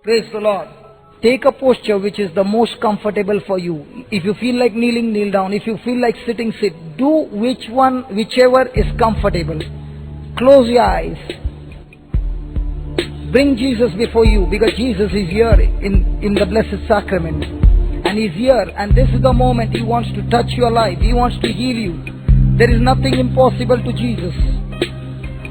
Praise the Lord. Take a posture which is the most comfortable for you. If you feel like kneeling, kneel down. If you feel like sitting, sit. Do whichever is comfortable. Close your eyes. Bring Jesus before you, because Jesus is here in the blessed sacrament. And He's here, and this is the moment He wants to touch your life. He wants to heal you. There is nothing impossible to Jesus.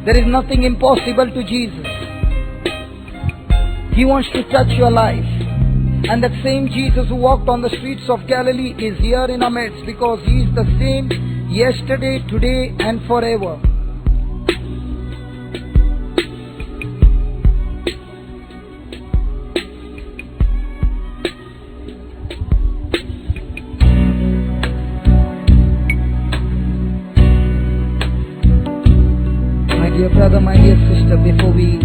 There is nothing impossible to Jesus. He wants to touch your life. And that same Jesus who walked on the streets of Galilee is here in our midst, because He is the same yesterday, today and forever. My dear brother, my dear sister, before we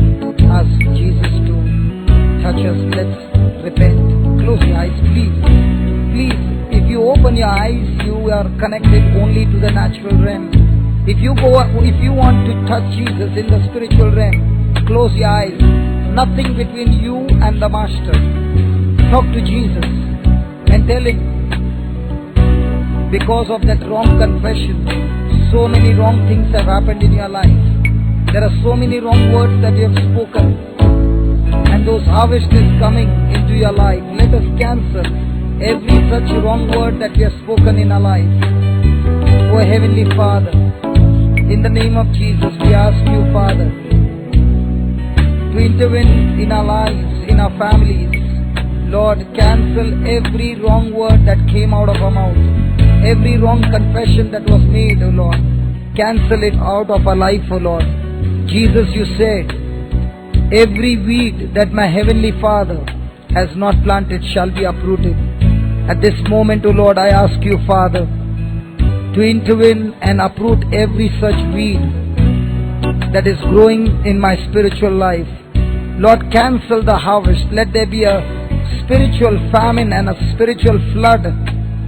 ask Jesus to touch us, let's repent. Close your eyes, please. Please, if you open your eyes, you are connected only to the natural realm. If you want to touch Jesus in the spiritual realm, close your eyes. Nothing between you and the Master. Talk to Jesus and tell Him, because of that wrong confession, so many wrong things have happened in your life. There are so many wrong words that you have spoken, and those harvest is coming into your life. Let us cancel every such wrong word that we have spoken in our life. Oh Heavenly Father, in the name of Jesus, we ask you, Father, to intervene in our lives, in our families. Lord, cancel every wrong word that came out of our mouth, every wrong confession that was made, O Lord. Cancel it out of our life, O Lord. Jesus, you said, every weed that my Heavenly Father has not planted shall be uprooted. At this moment, O Lord, I ask you, Father, to intervene and uproot every such weed that is growing in my spiritual life. Lord, cancel the harvest. Let there be a spiritual famine and a spiritual flood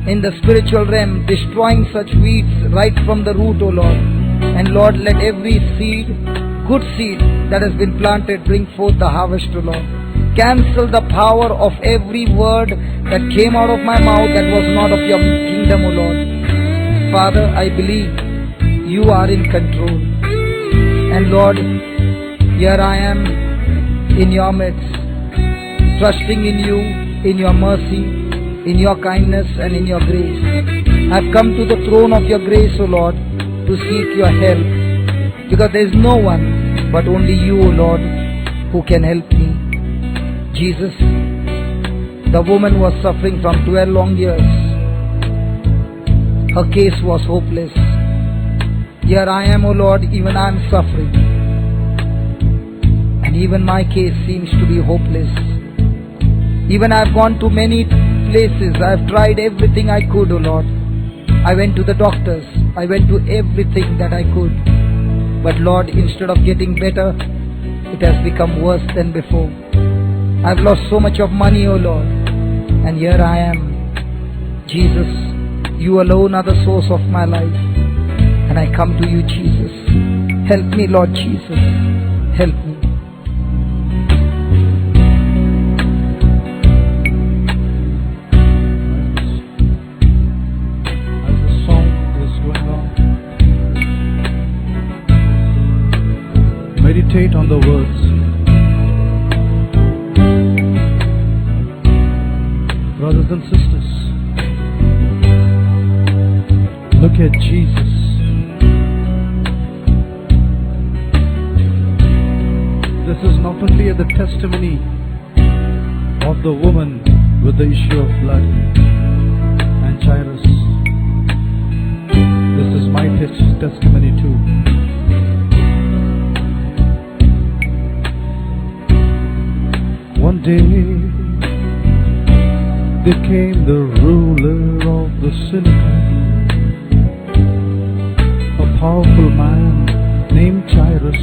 in the spiritual realm, destroying such weeds right from the root, O Lord. And Lord, let every seed, good seed that has been planted, bring forth the harvest, O Lord. Cancel the power of every word that came out of my mouth that was not of your kingdom, O Lord. Father, I believe you are in control. And Lord, here I am in your midst, trusting in you, in your mercy, in your kindness and in your grace. I've come to the throne of your grace, O Lord, to seek your help, because there is no one but only you, O Lord, who can help me. Jesus, the woman was suffering from 12 long years. Her case was hopeless. Here I am, O Lord, even I am suffering. And even my case seems to be hopeless. Even I have gone to many places. I have tried everything I could, O Lord. I went to the doctors. I went to everything that I could. But Lord, instead of getting better, it has become worse than before. I've lost so much of money, O Lord. And here I am. Jesus, you alone are the source of my life. And I come to you, Jesus. Help me, Lord Jesus. Help me. As the song is going on, meditate on the words. Brothers and sisters, look at Jesus. This is not only the testimony of the woman with the issue of blood and Jairus. This is my testimony too. One day there came the ruler of the synagogue, a powerful man named Jairus.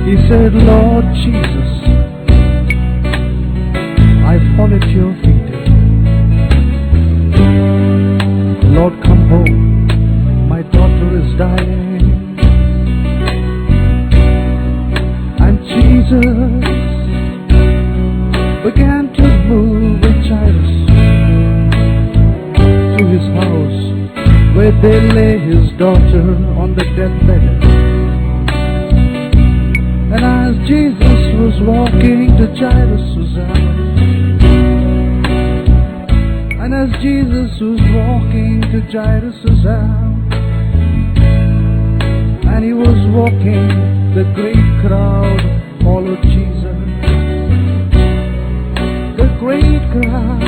He said, Lord Jesus, I fall at your feet. Lord, come home. My daughter is dying. I Jesus began to move with Jairus to his house, where they lay his daughter on the deathbed. And as Jesus was walking to Jairus' house, and as Jesus was walking to Jairus' house, and he was walking, the great crowd followed Jesus. The great crowd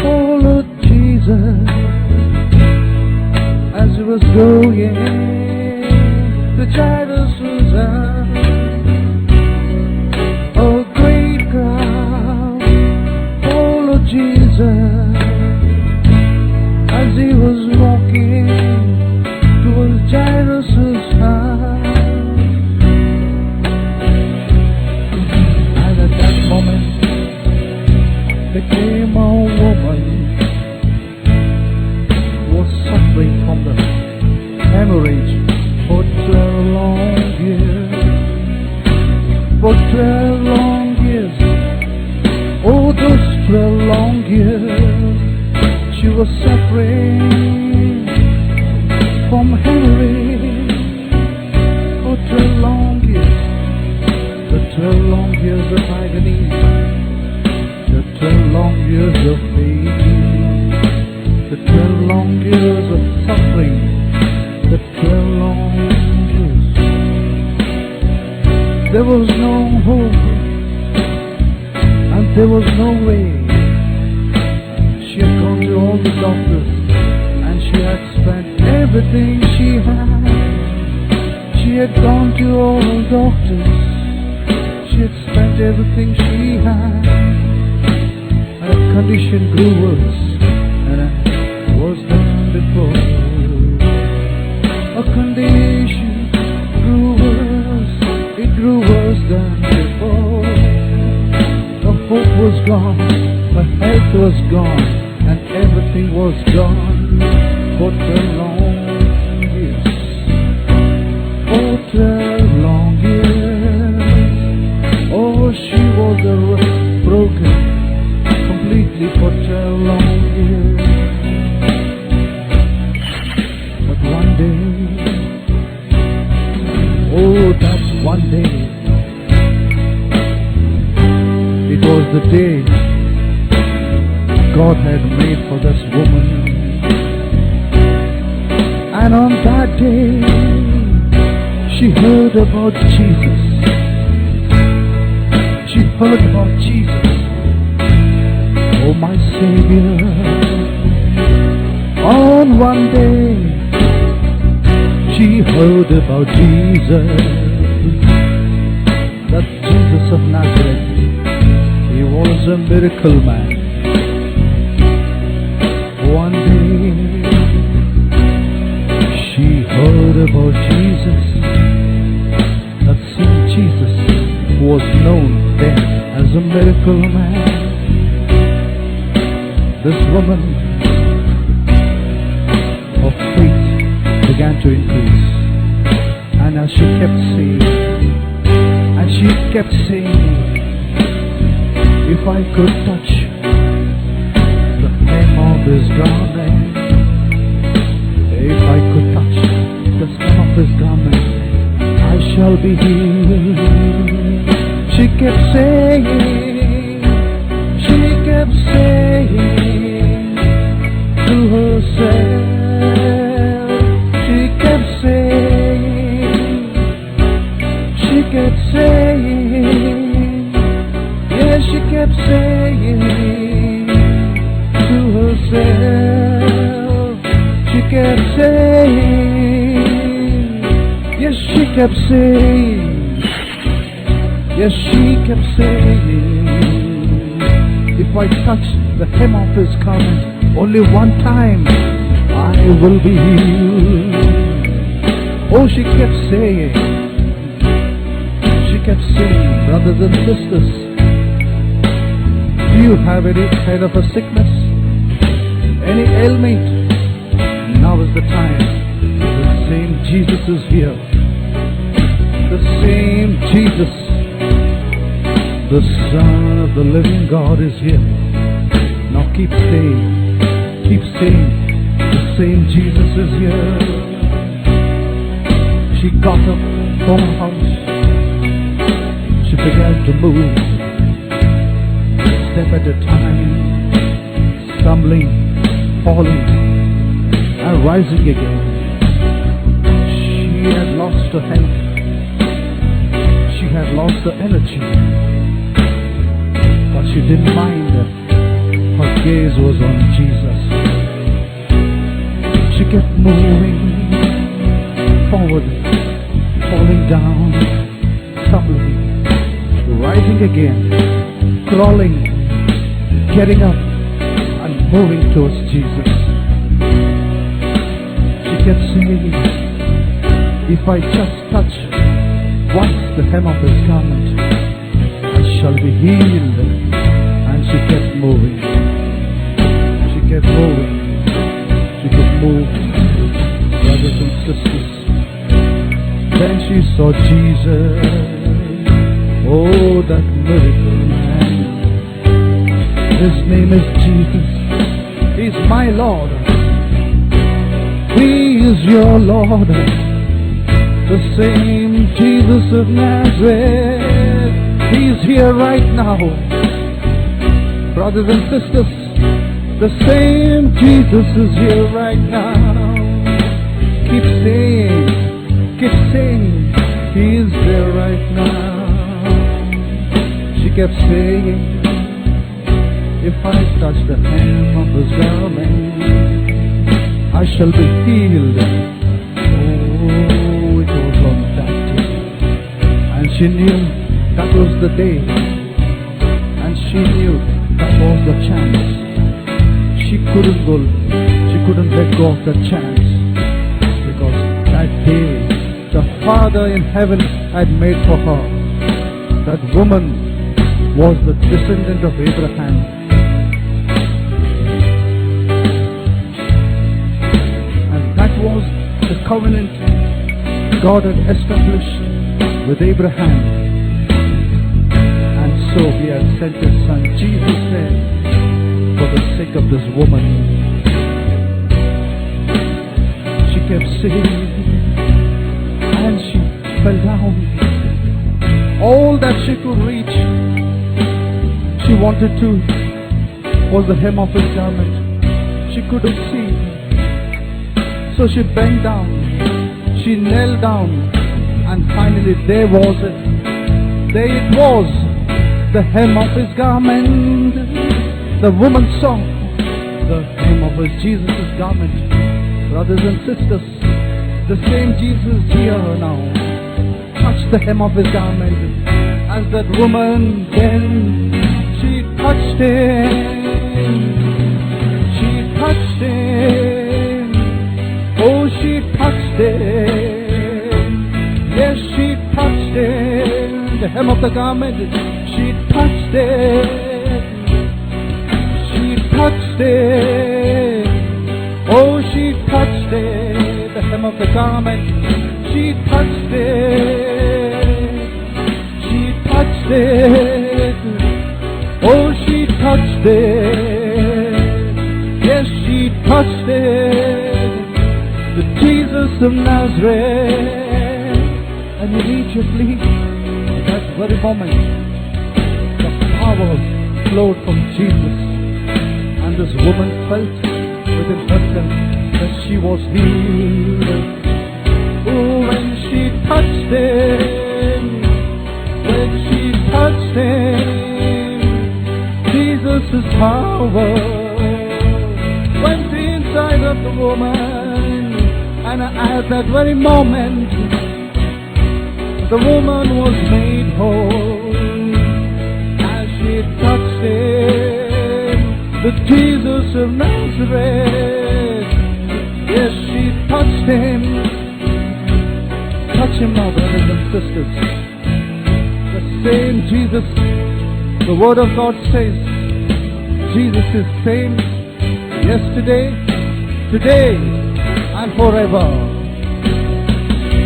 followed Jesus as he was going to Jairus' house. A great crowd followed Jesus as he was walking towards Jairus' house. And at that moment there came a woman who was suffering from the hemorrhage for 12 long years. For 12 long years. Oh, those 12 long years she was suffering from hemorrhage. For 12 long years. The 12 long years of agony. The 12 long years of pain. The 12 long years of suffering. The 12 long years. There was no hope, and there was no way. She had gone to all the doctors, and she had spent everything she had. She had gone to all the doctors. She had spent everything she had. And her condition grew worse, and it was done before. Her condition grew worse, it grew worse than before. Her hope was gone, her health was gone, and everything was gone for 12 long years. For 12 long years. Oh, she was broken completely for 12 long years. But one day, oh, that one day, it was the day God had made for this woman. And on that day, she heard about Jesus. She heard about Jesus, oh my Savior. On one day, she heard about Jesus, that Jesus of Nazareth. He was a miracle man. One day, she heard about Jesus, that same Jesus who was known then as a miracle man. This woman of faith began to increase, and as she kept saying, if I could touch the hem of his garment, if I could touch the hem of his garment, I shall be healed. She kept saying to herself, she kept saying, yes, she kept saying to herself, she kept saying, yes, she kept saying, yes, she kept saying, if I touch the hem of his garment only one time, I will be healed. Oh, she kept saying, brothers and sisters, do you have any kind of a sickness, any ailment? Now is the time. The same Jesus is here. The same Jesus, the Son of the living God is here. Now keep saying, the same Jesus is here. She got up from her house. She began to move, step at a time, stumbling, falling, and rising again. She had lost her health. She had lost her energy. But she didn't mind. Her gaze was on Jesus. She kept moving forward, falling down, stumbling, rising again, crawling, getting up, and moving towards Jesus. She kept saying, if I just touch once the hem of his garment, I shall be healed. And she kept moving. She kept moving. She could move, brothers and sisters. Then she saw Jesus. Oh, that miracle man. His name is Jesus. He's my Lord. He is your Lord. The same Jesus of Nazareth. He's here right now. Brothers and sisters, the same Jesus is here right now. Keep saying, He is there right now. She kept saying, if I touch the hem of his garment, I shall be healed. Oh, it was on that day. And she knew that was the day. And she knew that was the chance. She couldn't let go of the chance. Because that day, the Father in heaven had made for her. That woman was the descendant of Abraham. And that was the covenant God had established with Abraham. And so He had sent His Son, Jesus said, for the sake of this woman. She kept saying, and she fell down. All that she could reach, she wanted to, was the hem of his garment. She couldn't see. So she bent down. She knelt down. And finally there was it. There it was. The hem of his garment. The woman saw the hem of his Jesus' garment. Brothers and sisters, the same Jesus here now touched the hem of his garment. As that woman then, she touched him. She touched him. Oh, she touched him. Yes, she touched him. The hem of the garment. She touched it. Touched it. Oh, she touched it. The hem of the garment. She touched it. She touched it. Oh, she touched it. Yes, she touched it. The Jesus of Nazareth. And immediately, at that very moment, the power flowed from Jesus. And this woman felt within herself that she was healed. Oh, when she touched him, when she touched him, Jesus' power went inside of the woman. And at that very moment, the woman was made whole. As she touched him, the Jesus of Nazareth. Yes, she touched him. Touch him now, brothers and sisters. The same Jesus, the Word of God says, Jesus is same yesterday, today, and forever.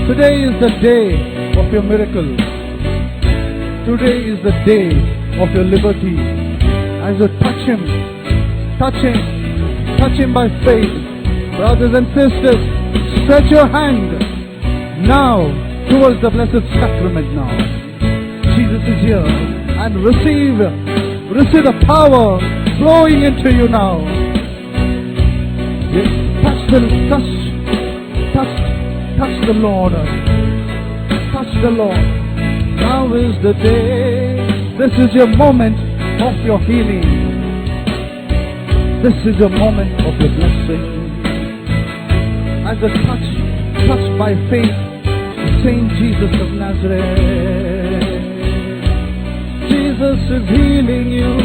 Today is the day of your miracle. Today is the day of your liberty. As you touch Him, touch Him by faith. Brothers and sisters, stretch your hand now towards the blessed sacrament now. Jesus is here, and receive the power flowing into you now. Yes, touch the Lord. Touch the Lord. Now is the day. This is your moment of your healing. This is your moment of your blessing. As a touched by faith, Saint Jesus of Nazareth. Jesus is healing you.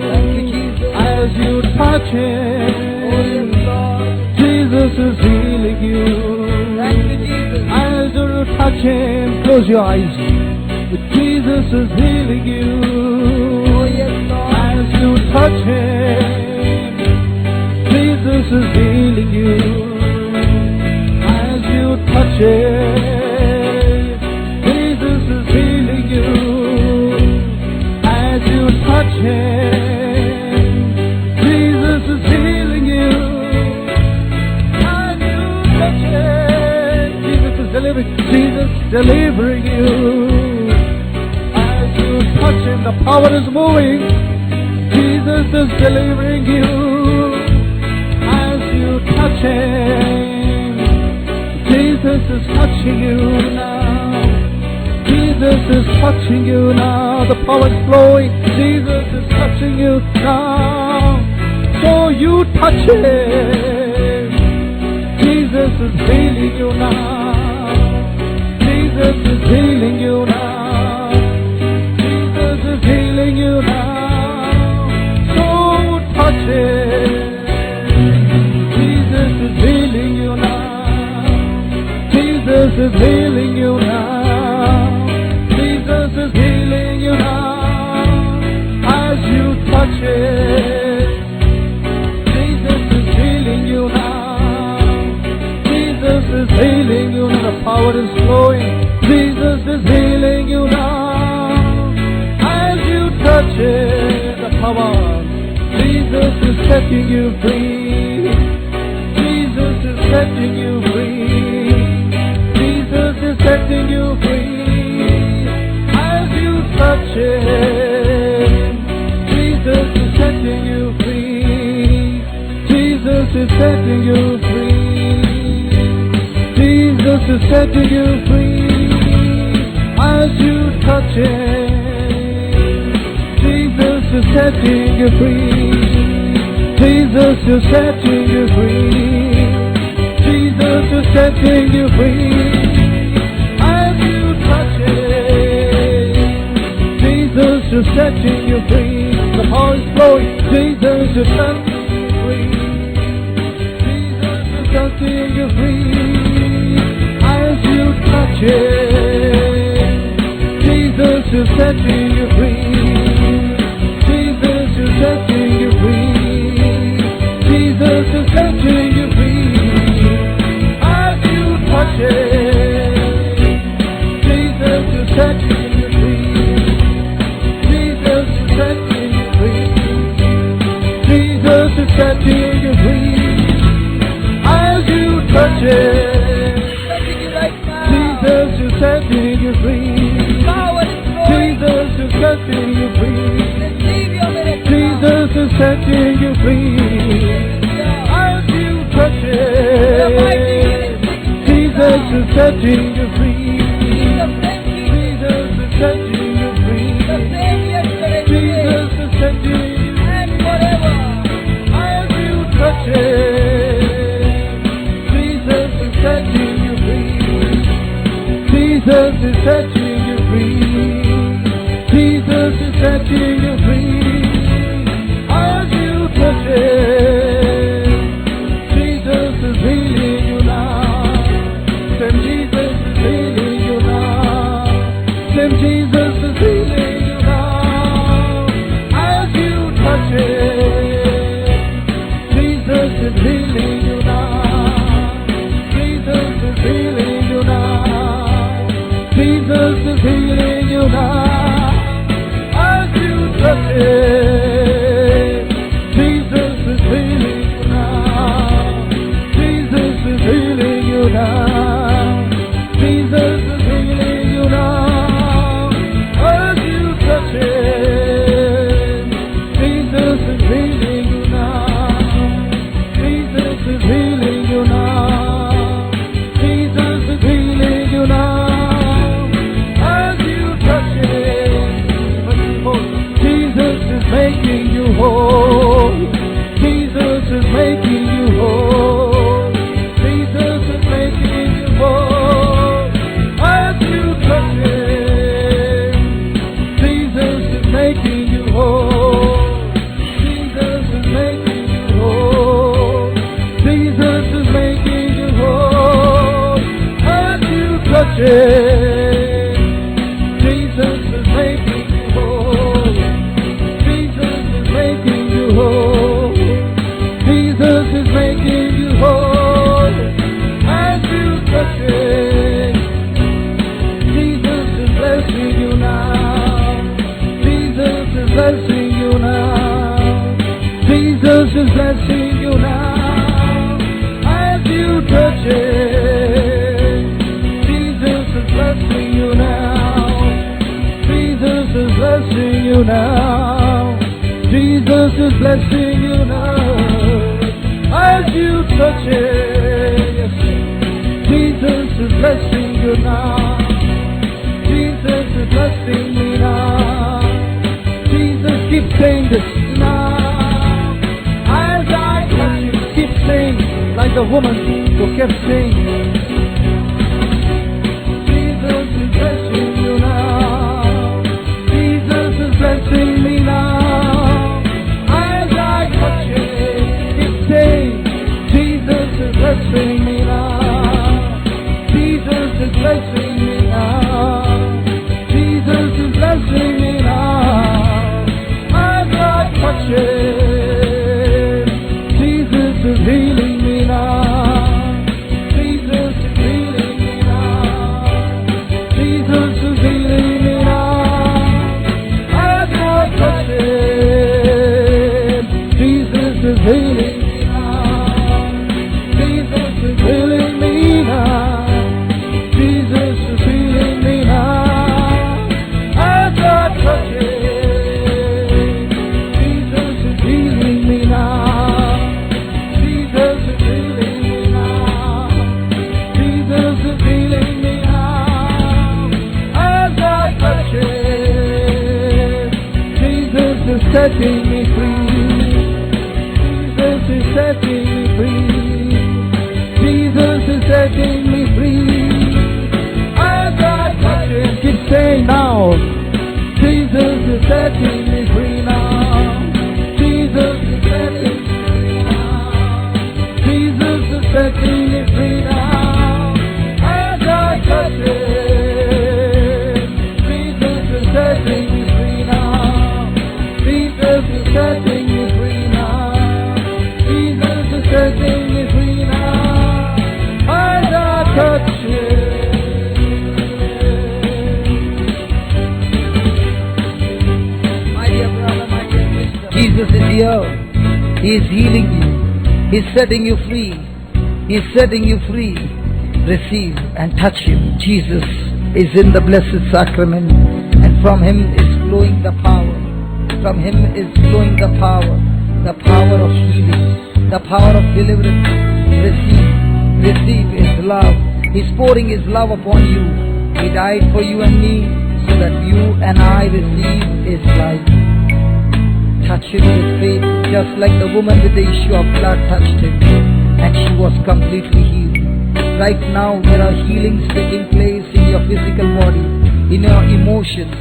Thank you, Jesus. As you touch Him. Oh, yes, Lord. Jesus is healing you. Thank you, Jesus. As you touch Him, close your eyes. Jesus is healing you. Oh, yes, Lord. As you touch Him, Jesus is healing you. As you touch Him, Jesus is healing you. As you touch Him, Jesus is healing you. As you touch Him, Jesus is delivering you. Touch Him, the power is moving. Jesus is delivering you. As you touch Him, Jesus is touching you now. Jesus is touching you now. The power is flowing. Jesus is touching you now. So you touch Him. Jesus is healing you now. Jesus is healing you now. Healing you now, so touch Him. Jesus is healing you now. Jesus is healing you now. Jesus is healing you now. As you touch Him, Jesus is healing you now. Jesus is healing you now. The power is flowing. Jesus is healing you now. Touch it, the power. Jesus is setting you free. Jesus is setting you free. Jesus is setting you free. As you touch Him, Jesus is setting you free. Jesus is setting you free. Jesus is setting you free. As you touch Him, Jesus is setting you free. Jesus is setting you free. Jesus is setting you free. As you touch Him, Jesus is setting you free. The power is flowing. Jesus is setting you free. Jesus is setting you free. As you touch Him, Jesus is setting you free. Setting you free. Jesus is setting you free. As you touch Him, Jesus is setting you free. Jesus is setting you free. Jesus is setting you free. As you touch Him, Jesus is setting you free. Jesus is setting you free. Jesus is setting you free. As you touch Him, Jesus is setting you free. Jesus is setting you free. Jesus is setting you free. As you touch Him, Jesus is setting you free. Jesus is setting you free. Jesus is setting you free. Jesus is healing you now. Same Jesus is healing you now. Same Jesus is healing you now. As you touch Him, Jesus is healing you now. Jesus is healing you now. Jesus is healing you now. you now. Jesus is blessing you now. As you touch it, yes. Jesus is blessing you now. Jesus is blessing me now. Jesus, keep saying this now. As I touch it, keep saying, like the woman who kept saying, Jesus is blessing you now. Jesus is blessing me now. As I touch it, keep saying, Jesus is blessing me now. Jesus is blessing me now. Jesus is blessing me now. As I touch it, Jesus is healing me now. Jesus is healing me now. Jesus is healing me now. As I touch it, Jesus is healing me now. Jesus is healing me now. Jesus is healing me now. As I touch it, Jesus is healing me now. Jesus is healing me now. Jesus is healing me now. As I touch it, Jesus is setting me free. Jesus is setting me free. Jesus is setting me free. As I touch it, keep saying now. Jesus is setting me free now. Jesus is setting me free now. Jesus is setting me free now. As I touch it, Jesus is setting me free now. Jesus is setting me free now. Jesus is setting me free now. As I touch it. My dear brother, my dear sister, Jesus is here. He is healing you. He is setting you free. He is setting you free. Receive and touch Him. Jesus is in the blessed sacrament, and from Him is flowing the power. From Him is flowing the power of healing, the power of deliverance. Receive His love. He's pouring His love upon you. He died for you and me, so that you and I receive His life. Touch Him with faith, just like the woman with the issue of blood touched Him, and she was completely healed. Right now, there are healings taking place in your physical body, in your emotions,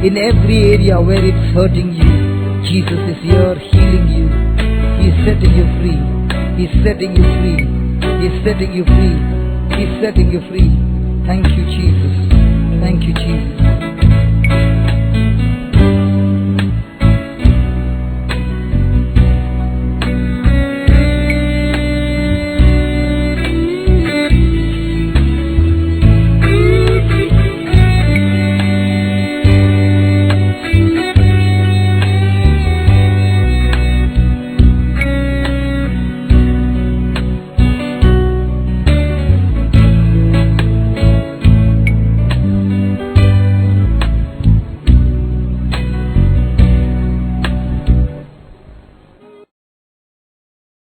in every area where it's hurting you. Jesus is here healing you. He's setting you free. He's setting you free. He's setting you free. He's setting you free.